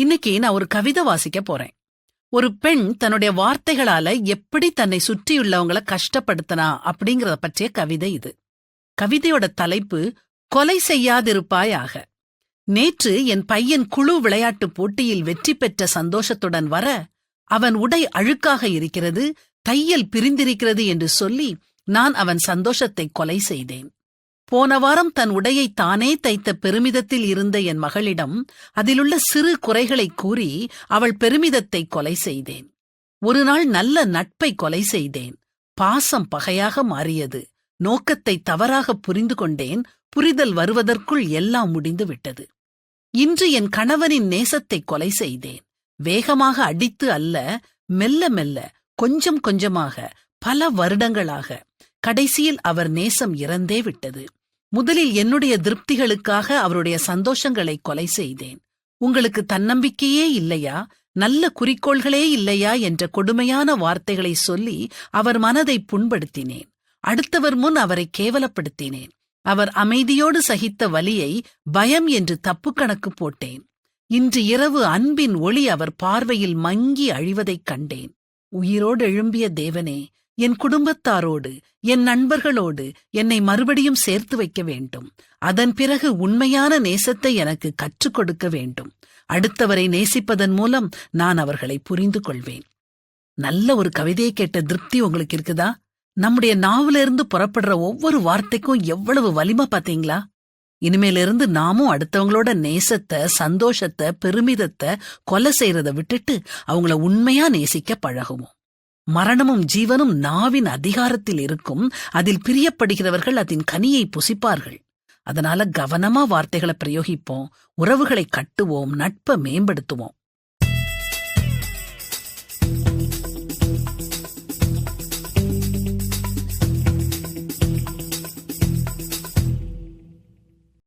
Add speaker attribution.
Speaker 1: இன்னைக்கு நான் ஒரு கவிதை வாசிக்க போறேன். ஒரு பெண் தன்னுடைய வார்த்தைகளால எப்படி தன்னை சுற்றியுள்ளவங்களை கஷ்டப்படுத்தினா அப்படிங்கறத பற்றிய கவிதை இது. கவிதையோட தலைப்பு கொலை செய்யாதிருப்பாயாக. நேற்று என் பையன் குழு விளையாட்டு போட்டியில் வெற்றி பெற்ற சந்தோஷத்துடன் வர, அவன் உடை அழுக்காக இருக்கிறது, தையல் பிரிந்திருக்கிறது என்று சொல்லி நான் அவன் சந்தோஷத்தை கொலை செய்தேன். போன வாரம் தன் உடையை தானே தைத்த பெருமிதத்தில் இருந்த என் மகளிடம் அதிலுள்ள சிறு குறைகளை கூறி அவள் பெருமிதத்தை கொலை செய்தேன். ஒரு நாள் நல்ல நட்பை கொலை செய்தேன். பாசம் பகையாக மாறியது. நோக்கத்தை தவறாக புரிந்து கொண்டேன். புரிதல் வருவதற்குள் எல்லாம் முடிந்து விட்டது. இன்று என் கணவனின் நேசத்தை கொலை செய்தேன். வேகமாக அடித்து அல்ல, மெல்ல மெல்ல, கொஞ்சம் கொஞ்சமாக, பல வருடங்களாக. கடைசியில் அவர் நேசம் இறந்தே விட்டது. முதலில் என்னுடைய திருப்திகளுக்காக அவருடைய சந்தோஷங்களை கொலை செய்தேன். உங்களுக்கு தன்னம்பிக்கையே இல்லையா, நல்ல குறிக்கோள்களே இல்லையா என்ற கொடுமையான வார்த்தைகளை சொல்லி அவர் மனதை புண்படுத்தினேன். அடுத்தவர் முன் அவரை கேவலப்படுத்தினேன். அவர் அமைதியோடு சகித்த வலியை பயம் என்று தப்பு கணக்கு போட்டேன். இன்று இரவு அன்பின் ஒளி அவர் பார்வையில் மங்கி அழிவதைக் கண்டேன். உயிரோடு எழும்பிய தேவனே, என் குடும்பத்தாரோடு, என் நண்பர்களோடு என்னை மறுபடியும் சேர்த்து வைக்க வேண்டும். அதன் பிறகு உண்மையான நேசத்தை எனக்கு கற்றுக் கொடுக்க வேண்டும். அடுத்தவரை நேசிப்பதன் மூலம் நான் அவர்களை புரிந்து கொள்வேன். நல்ல ஒரு கவிதையை கேட்ட திருப்தி உங்களுக்கு இருக்குதா? நம்முடைய நாவிலிருந்து புறப்படுற ஒவ்வொரு வார்த்தைக்கும் எவ்வளவு வலிமை பாத்தீங்களா? இனிமேலிருந்து நாமும் அடுத்தவங்களோட நேசத்தை, சந்தோஷத்தை, பெருமிதத்தை கொலை செய்யறத விட்டுட்டு அவங்கள உண்மையா நேசிக்க பழகுவோம். மரணமும் ஜீவனும் நாவின் அதிகாரத்தில் இருக்கும். அதில் பிரியப்படுகிறவர்கள் அதன் கனியை புசிப்பார்கள். அதனால கவனமா வார்த்தைகளை பிரயோகிப்போம். உறவுகளை கட்டுவோம். நட்பை மேம்படுத்துவோம்.